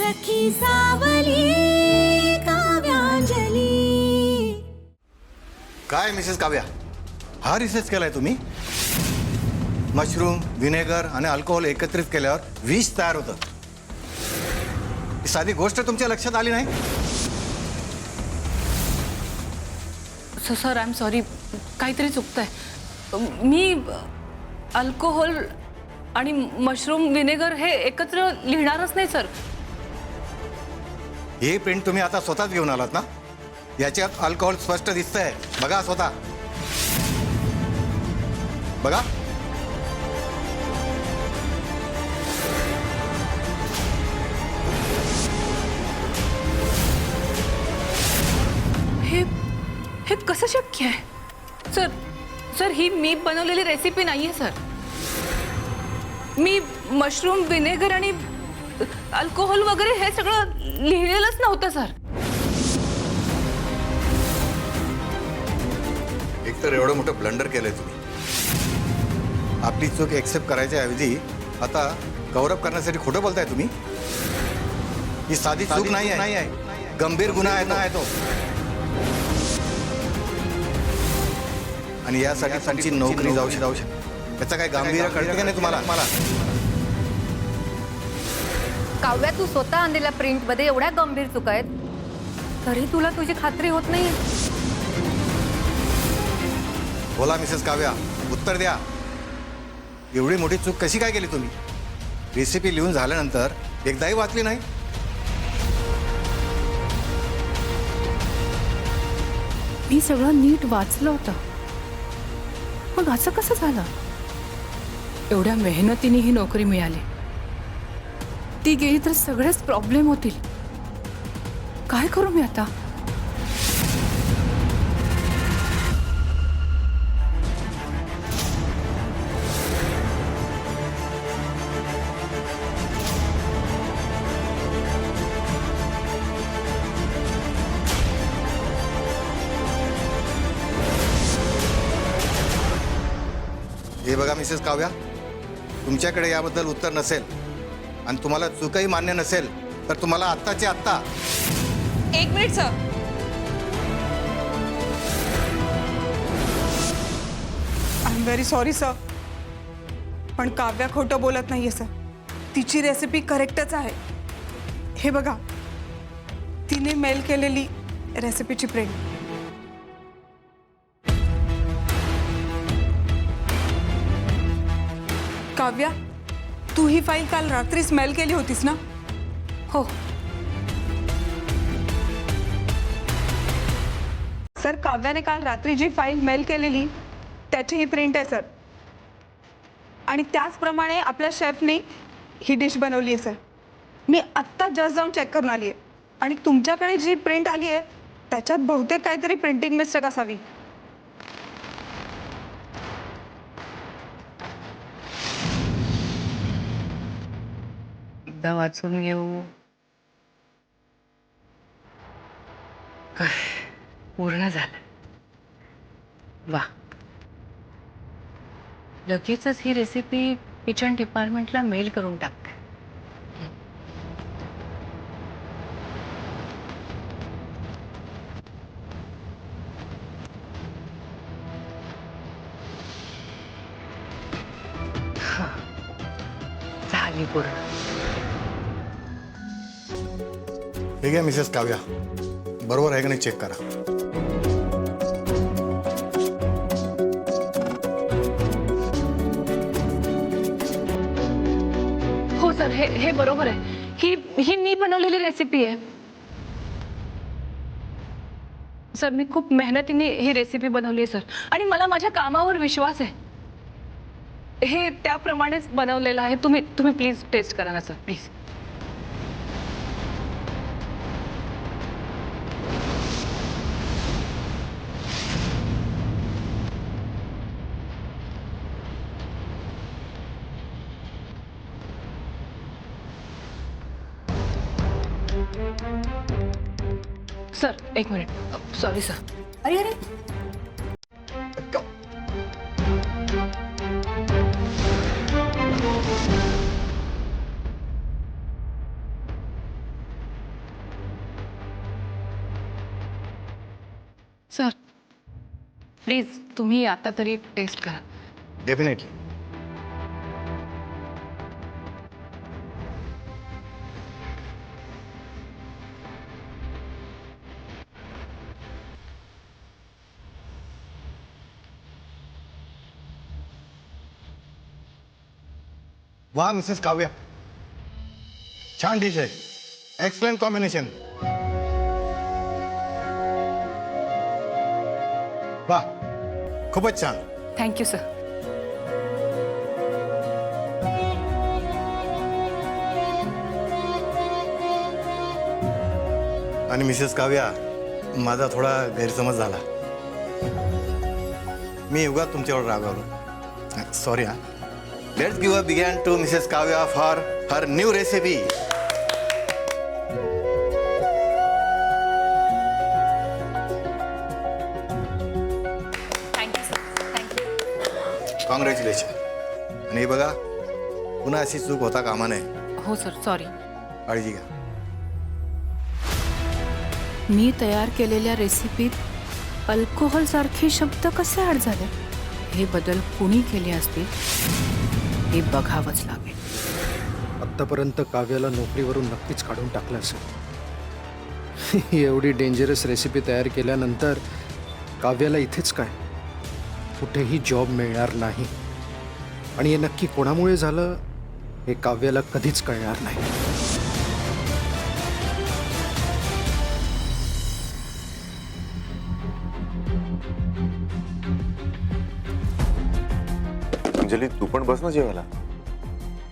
सखी सावली काव्यांजली. काय मिसेस काव्या, हा रिसर्च केलाय तुम्ही? मशरूम, व्हिनेगर आणि अल्कोहोल एकत्रित केल्यावर विष तयार होतं. ही साधी गोष्ट तुमच्या लक्षात आली नाही? सर आय एम सॉरी, काहीतरी चुकतंय. मी अल्कोहोल आणि मशरूम व्हिनेगर हे एकत्र लिहिणारच नाही सर. ही प्रिंट तुम्ही आता स्वतःच घेऊन आलात ना? याच्यात अल्कोहोल स्पष्ट दिसतंय, बघा स्वतः बघा. हे कसं शक्य आहे सर? सर ही मी बनवलेली रेसिपी नाहीये सर. मी मशरूम व्हिनेगर आणि अल्कोहोल वगैरे हे सगळं लिहिलेलंच नव्हतं सर. एकतर एवढं मोठं ब्लंडर केलंय तुम्ही. आपली चूक एक्सेप्ट करायच्या ऐवजी आता गौरव करण्यासाठी खोटं बोलताय तुम्ही. ही साधी चूक नाही आहे, गंभीर गुन्हा आहे तो. आणि यासाठी तुमची नोकरी जाऊ शकते. याचा काय गांभीर्य कळतं का नाही तुम्हाला? काव्या, तू स्वतः आणलेल्या प्रिंटमध्ये एवढ्या गंभीर चुका आहेत, तरी तुला तुझी खात्री होत नाही? बोला मिसेस काव्या, उत्तर द्या. एवढी मोठी चूक कशी काय केली तुम्ही? रेसिपी लिहून झाल्यानंतर एकदाही वाचली नाही? मी सगळं नीट वाचलं होतं, मग असं कसं झालं? एवढ्या मेहनतीने ही नोकरी मिळाली, ती गेली तर सगळेच प्रॉब्लेम होतील. काय करू मी आता? हे बघा मिसेस काव्या, तुमच्याकडे याबद्दल उत्तर नसेल आणि तुम्हाला चूकही मान्य नसेल तर तुम्हाला आत्ताच्या आत्ता. एक minute sir. I am very sorry sir, पण काव्या खोटं बोलत नाहीये सर. तिची रेसिपी करेक्टच आहे. हे बघा, तिने मेल केलेली रेसिपीची प्रिंट. काव्या, तू ही फाईल काल रात्रीच मेल केली होतीस ना? हो सर, काव्याने काल रात्री जी फाईल मेल केलेली त्याची ही प्रिंट आहे सर. आणि त्याचप्रमाणे आपल्या शेफने ही डिश बनवली आहे सर. मी आत्ता जस्ट जाऊन चेक करून आली आहे. आणि तुमच्याकडे जी प्रिंट आली आहे त्याच्यात बहुतेक काहीतरी प्रिंटिंग मिस्टेक असावी. एकदा वाचून घेऊ. पूर्ण झालं. वा, लगेचच ही रेसिपी किचन डिपार्टमेंटला मेल करून टाक. झाली पूर्ण. ठीक आहे मिसेस काव्या, बरोबर आहे का नाही चेक करा. हो सर, हे बरोबर आहे. ही मी बनवलेली रेसिपी आहे सर. मी खूप मेहनतीने ही रेसिपी बनवली आहे सर, आणि मला माझ्या कामावर विश्वास आहे. हे त्याप्रमाणेच बनवलेलं आहे. तुम्ही प्लीज टेस्ट करा ना सर, प्लीज. सर एक मिनिट, सॉरी सर. अरे अरे, सर प्लीज तुम्ही आता तरी टेस्ट करा. डेफिनेटली. वा मिसेस काव्या, छान डिश आहे. Excellent combination. वा, खूपच छान. Thank you sir. आणि मिसेस काव्या, माझा थोडा गैरसमज झाला. मी युगात तुमच्यावर रागावलो. सॉरी हा. Let's give a big hand to Mrs Kavya for her new recipe. Thank you sir. Thank you. Congratulation. आणि हे बघा, पुन्हा अशी चूक होता कामा नये. हो सर, सॉरी. काळजी घ्या. मी तयार केलेल्या रेसिपीत अल्कोहोल सारखे शब्द कसे ॲड झाले? हे बदल कुणी केले असतील हे बघावंच लागेल. आत्तापर्यंत काव्याला नोकरीवरून नक्कीच काढून टाकलं असेल. ही एवढी डेंजरस रेसिपी तयार केल्यानंतर काव्याला इथेच काय, कुठेही जॉब मिळणार नाही. आणि हे नक्की कोणामुळे झालं हे काव्याला कधीच कळणार नाही. अंजली, तू पण बस ना जेवायला.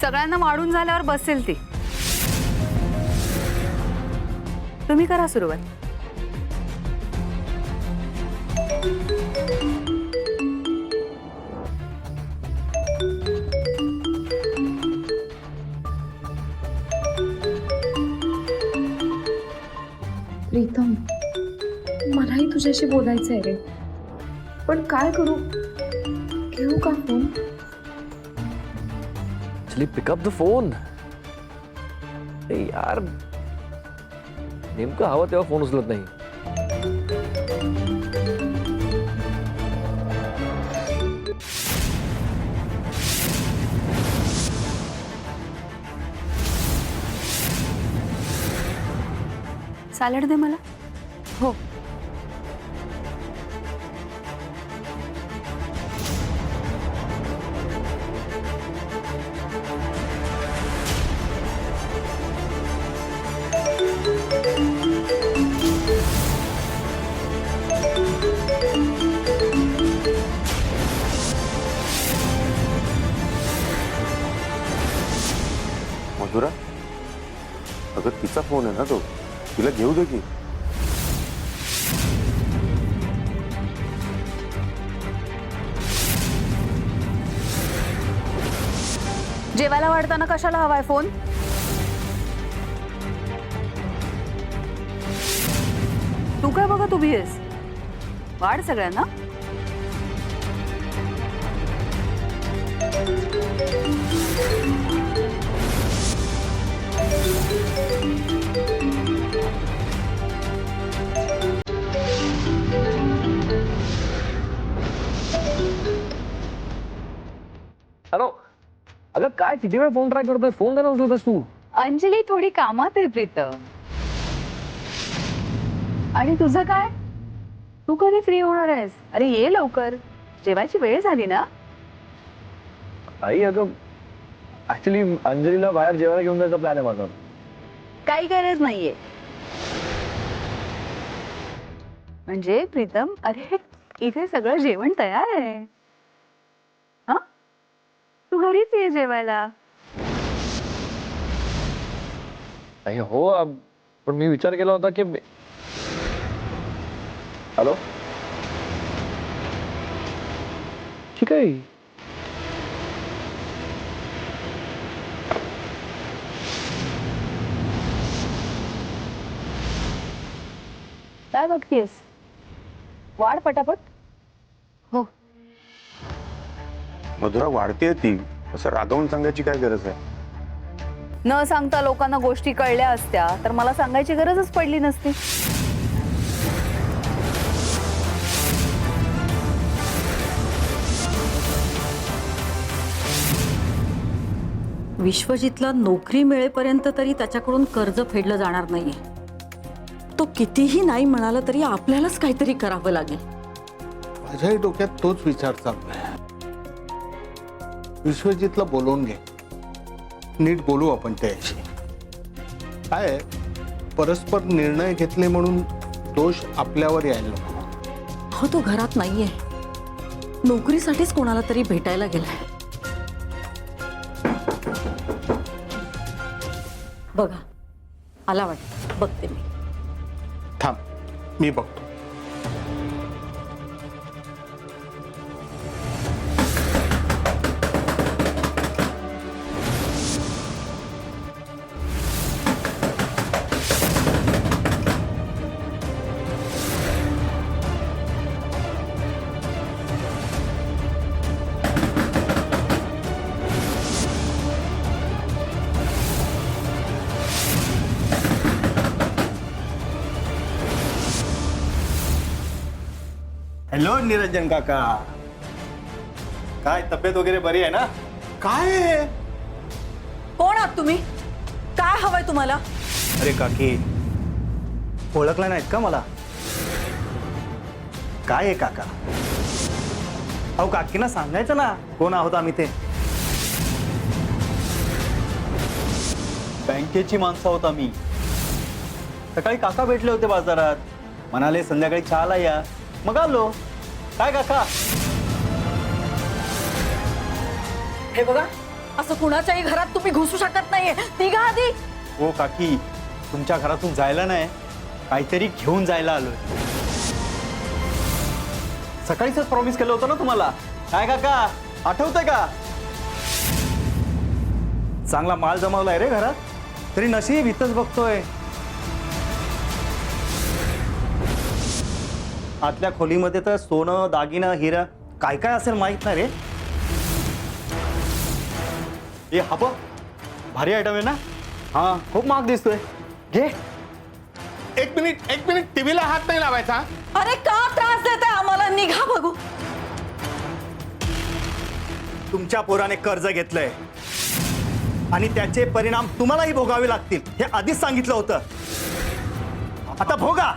सगळ्यांना वाढून झाल्यावर बसेल ती. तुम्ही करा सुरुवात. प्रीतम, मलाही तुझ्याशी बोलायचं आहे रे, पण काय करू? घेऊ का phone? Actually, pick up the phone. ए यार, नेमकं हवं तेव्हा फोन उचलत नाही. सॅलड दे मला. हो. मधुरा, अगं तिचा फोन आहे ना तो, तिला घेऊ दे की. जेवायला वाढताना कशाला हवाय फोन? तू काय बघत उभी आहेस? वाढ सगळ्यांना. हॅलो, अगं काय किती वेळ फोन ट्राय करतोय? फोन देणार उचलतोस तू? अंजली थोडी कामात आहे प्रीतम. आणि तुझं काय? तू कधी फ्री होणार आहेस? अरे ये लवकर, जेवायची वेळ झाली ना. आई अगं, ऍक्च्युली अंजलीला बाहेर जेवायला घेऊन जायचा प्लॅन आहे माझा. काही गरज नाहीये. म्हणजे प्रीतम, अरे इथे सगळं जेवण तयार आहे. हा, तू घरीच ये जेवायला. नाही हो, पण मी विचार केला होता की हॅलो, ठीक आहे. काय बघतेस? वाढ पटापट. हो. मधुरा, वाढतेय ती, असं रागवून सांगायची काय गरज आहे? न सांगता लोकांना गोष्टी कळल्या असत्या तर मला सांगायची गरजच पडली नसती. विश्वजितला नोकरी मिळेपर्यंत तरी त्याच्याकडून कर्ज फेडलं जाणार नाहीये. तो कितीही नाही म्हणाला तरी आपल्यालाच काहीतरी करावं लागेल. माझ्याही डोक्यात तोच विचार चाललाय. विश्वजितला बोलवून घे, नीट बोलू आपण त्याशी. काय आहे, परस्पर निर्णय घेतले म्हणून दोष आपल्यावर यायला नको. हो, तो घरात नाहीये, नोकरीसाठीच कोणाला तरी भेटायला गेलाय. बघा, आला वाटतं, बघते मी. थांब, मी बघतो. हॅलो निरंजन काका, काय तब्येत वगैरे बरी आहे ना? काय आहे? कोण आहात तुम्ही? काय हवंय तुम्हाला? अरे काकी, ओळखला नाहीत का मला? काय आहे काका? अहो काकींना सांगायचं ना कोण आहोत आम्ही ते. बँकेची माणसं आहोत आम्ही. सकाळी काका भेटले होते बाजारात, म्हणाले संध्याकाळी चहाला या, मग आलो. काय काका? हे बघा, असं कुणाच्याही घरात तुम्ही घुसू शकत नाहीये. निघा आधी. हो काकी, तुमच्या घरातून जायला नाही, काहीतरी घेऊन जायला आलोय. सकाळीच प्रॉमिस केलं होतं ना तुम्हाला. काय काका, आठवतंय का? चांगला माल जमावलाय रे घरात, तरी नशीब इथंच बघतोय. आतल्या खोलीमध्ये तर सोनं, दागिनं, हिरा काय काय असेल माहित नाही रे. हे हा बघ, भारी आयटम आहे ना? हा, खूप महाग दिसतोय. घे. एक मिनिट, टीव्हीला हात नाही लावायचा. अरे का त्रास देताय आम्हाला? निघा बघू. तुमच्या पोराने कर्ज घेतलंय आणि त्याचे परिणाम तुम्हालाही भोगावे लागतील, हे आधीच सांगितलं होतं. आता भोगा.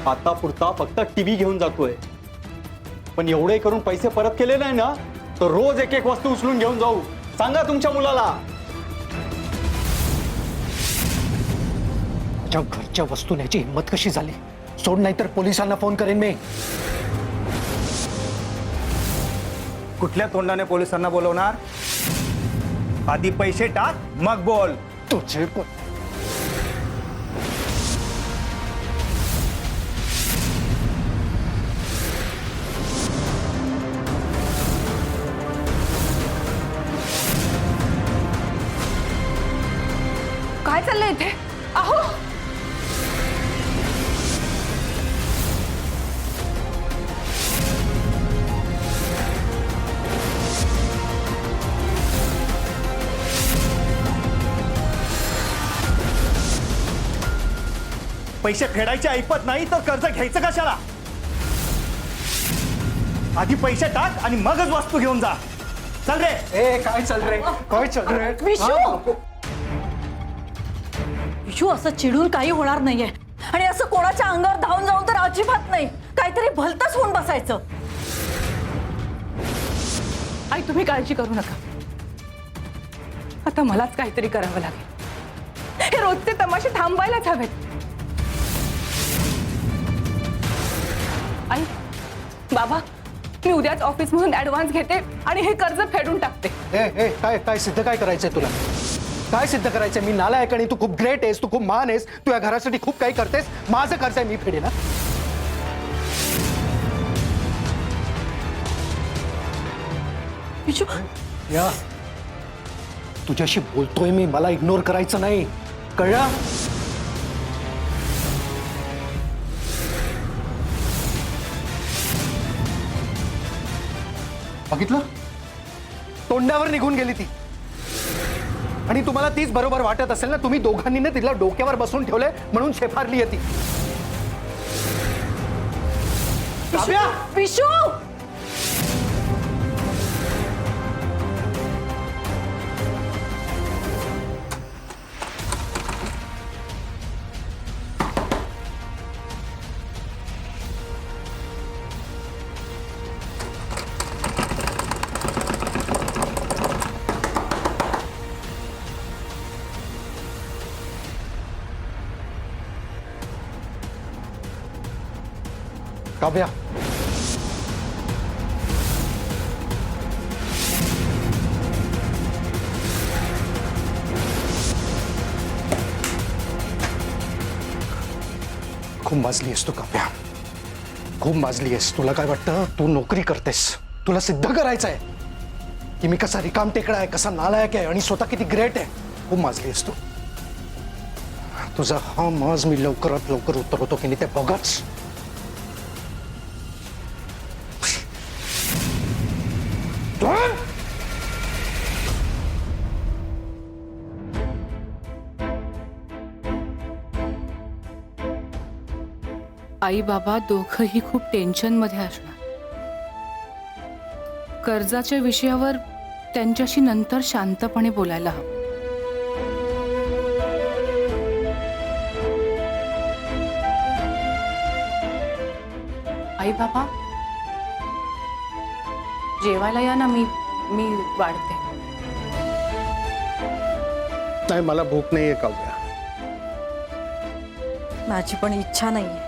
आता पुरता फक्त टीव्ही घेऊन जातोय, पण एवढे करून पैसे परत केले नाही ना, तर रोज एक एक वस्तू उचलून घेऊन जाऊ. सांगा तुमच्या मुलाला. माझ्या घरच्या वस्तू न्यायची हिंमत कशी झाली? सोड, नाही तर पोलिसांना फोन करेन मी. कुठल्या तोंडाने पोलिसांना बोलवणार? आधी पैसे टाक, मग बोल. तुझे काय चाललंय इथे? अहो, पैसे फेडायचे ऐपत नाही तर कर्ज घ्यायचं कशाला? आधी पैसे टाक आणि मगच वस्तू घेऊन जा. चल रे. ए, काय चाल रे? काय चाल रे? विशू, विशू, असं चिडून काही होणार नाहीये. आणि असं कोणाच्या अंगावर धावून जाऊन तर अजिबात नाही. काहीतरी भलतंच होऊन बसायचं. आई, तुम्ही काळजी करू नका. आता मलाच काहीतरी करावं लागेल. हे रोजचे तमाशे थांबवायलाच हवेत. आई, बाबा, मी उद्याच ऑफिसमधून ऍडव्हान्स घेते आणि हे कर्ज फेडून टाकते. काय सिद्ध काय करायचंय तुला? काय सिद्ध करायचंय? मी नालायक आणि तू खूप ग्रेट आहेस, तू खूप महान आहेस, तू या घरासाठी खूप काही करतेस. माझं कर्ज आहे, मी फेडेन. विशू, या, तुझ्याशी बोलतोय मी, मला इग्नोर करायचं नाही, कळलं? बघितलं, तोंडावर निघून गेली ती. आणि तुम्हाला तीच बरोबर वाटत असेल ना? तुम्ही दोघांनी ना तिला डोक्यावर बसून ठेवलंय म्हणून शेफारली ती. विशू, काव्या, खूप माजली आहेस तू काव्या, खूप माजली आहेस. तुला काय वाटतं तू नोकरी करतेस, तुला सिद्ध करायचं आहे की मी कसा रिकाम टेकडा आहे, कसा नालायक आहे आणि स्वतः किती ग्रेट आहे. खूप माजली आहेस तू. तुझा हा माज मी लवकरात लवकर उतरवतो की नाही ते बघच. आई बाबा दोघंही खूप टेन्शनमध्ये असणार. कर्जाच्या विषयावर त्यांच्याशी नंतर शांतपणे बोलायला हवं. आई बाबा जेवायला या ना, मी वाढते. नाही, मला भूक नाहीये काव्या. माझी पण इच्छा नाहीये.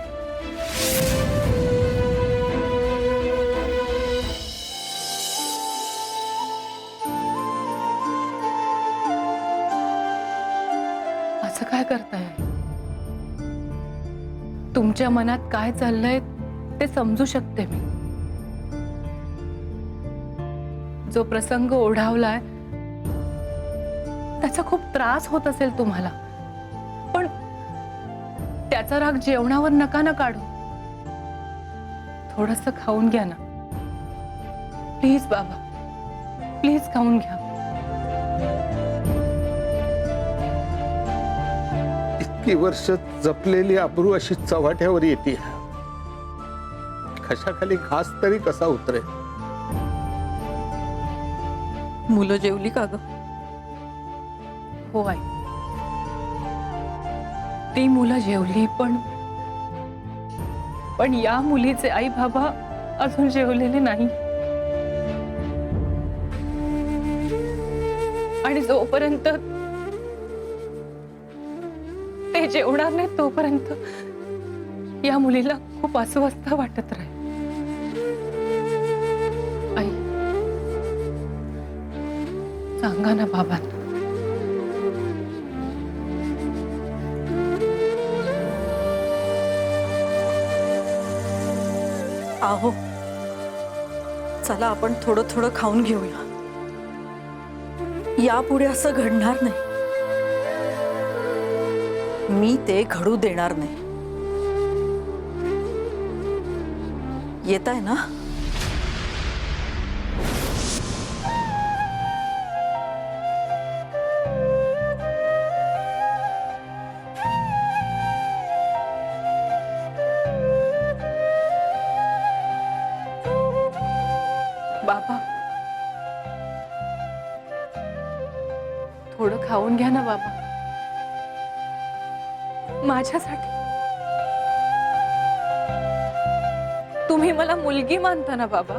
असं काय करताय? तुमच्या मनात काय चाललंय ते समजू शकते मी. जो प्रसंग ओढावलाय त्याचा खूप त्रास होत असेल तुम्हाला, पण त्याचा राग जेवणावर नका ना काढू. थोडंसं खाऊन घ्या ना प्लीज बाबा, प्लीज खाऊन घ्या. इतकी वर्ष जपलेली अब्रू अशी चव्हाट्यावर येते. कशाखाली घास तरी कसा उतरेल. मुलं जेवली का ग? हो आई, ती मुलं जेवली, पण या मुलीचे आई बाबा अजून जेवलेले नाही. आणि जोपर्यंत ते जेवणार नाही तोपर्यंत या मुलीला खूप अस्वस्थ वाटत राहील. आई सांगा ना बाबांना. आहो, चला आपण थोडं थोडं खाऊन घेऊया. यापुढे असं घडणार नाही. मी ते घडू देणार नाही. येत आहे ना? बाबा थोडं खाऊन घ्या ना बाबा, माझ्यासाठी. तुम्ही मला मुलगी मानता ना बाबा,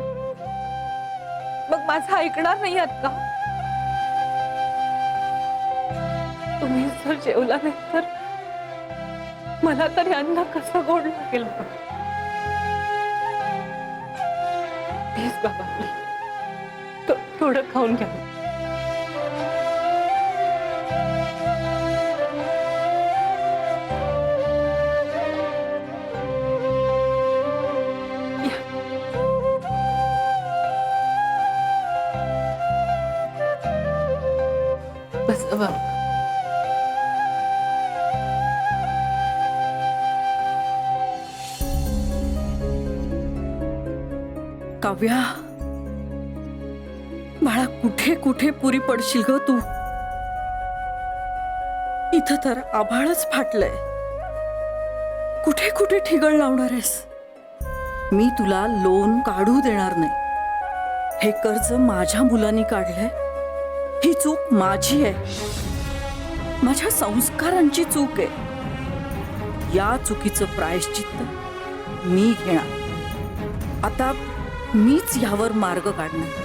मग माझं ऐकणार नाही आहात का? तुम्ही जर जेवला नाही तर मला तरी अन्न कसं गोड लागेल? प्लीज बाबा, थोडं खाऊन घ्या. बस बाबा. काव्या, बाळा, कुठे कुठे पुरी पडशील ग तू. इथं तर आभाळच फाटलंय. कुठे कुठे ठिगळ लावणार आहेस? मी तुला लोन काढू देणार नाही. हे कर्ज माझ्या मुलांनी काढलंय. ही चूक माझी आहे. माझ्या संस्कारांची चूक आहे. या चुकीचं प्रायश्चित्त मी घेणार. आता मीच यावर मार्ग काढणार.